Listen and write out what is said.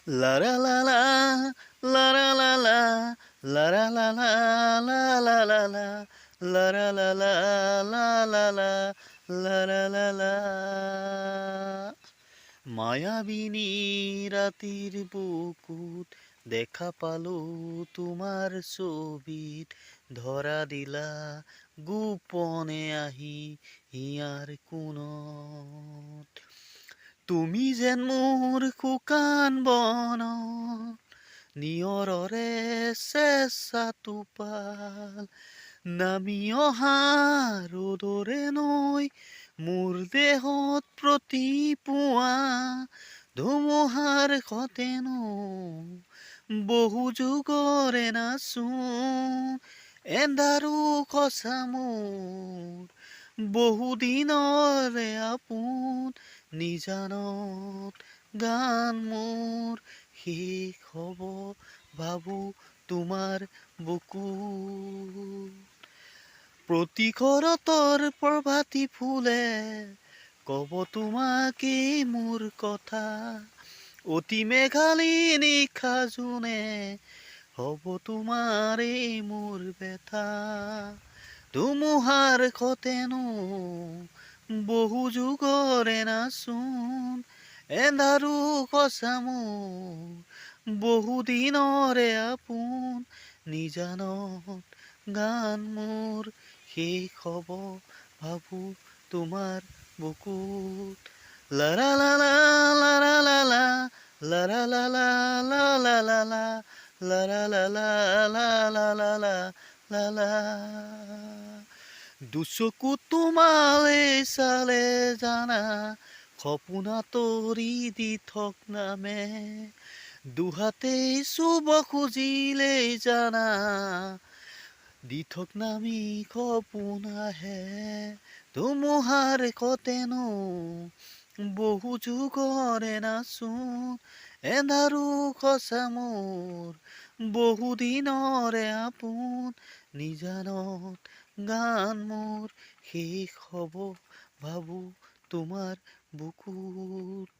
লা লা লা লা, লা লা লা লা, লা লা লা লা, লা লা লা লা, লা লা লা লা, লা লা লা, লা লা লা লা। মায়াবিনী রাতির বুকুত দেখা পালো তোমার ছবিত, ধরা দিলা গোপনে আহি হিয়াৰ কোণত। তুমি যেন মোৰ শুকান বনত নিয়ৰৰে চেঁচা টোপাল, নামি অহা ৰ'দৰে নৈ মোৰ দেহত প্ৰতিপুৱা, ধুমুহাৰ সতেনো বহু যুগৰে নাচো, এন্ধাৰো সঁচা মোৰ বহু দিনৰে আপোন, নিজানত গান মোৰ শেষ হ'ব ভাবো তোমাৰ বুকুত। প্ৰতি শৰতৰ প্ৰভাতী ফুলে কব তোমাকেই মোৰ কথা, অতি মেঘালী নিশা জোনে হ'ব তোমাৰেই মোৰ ব্যথা। ধুমুহাৰ সতেনো বহু যুগৰে নাচোন, এন্ধাৰো সঁচা মোৰ বহু দিনৰে আপোন, নিজানত গান মোৰ শেষ হ'ব ভাবো তোমাৰ বুকুত। লা লা লা লা, লা লা লা লা, লা লা লা লা, লা লা লা লা, লা লা লা লা, লা লা লা লা, লা লা। দুচকু তোমালে চালে জানা সপোন তৰি দি থক নামে, দুহাতেই চুব খুজিলেই জানা দি থক নামি সপোন আহে। ধুমুহাৰ সতেনো বহু যুগৰে নাচোন, এন্ধাৰো সঁচা মোৰ বহু দিনৰে আপোন, নিজানত গান মোৰ শেষ হ'ব ভাবো তোমাৰ বুকুত।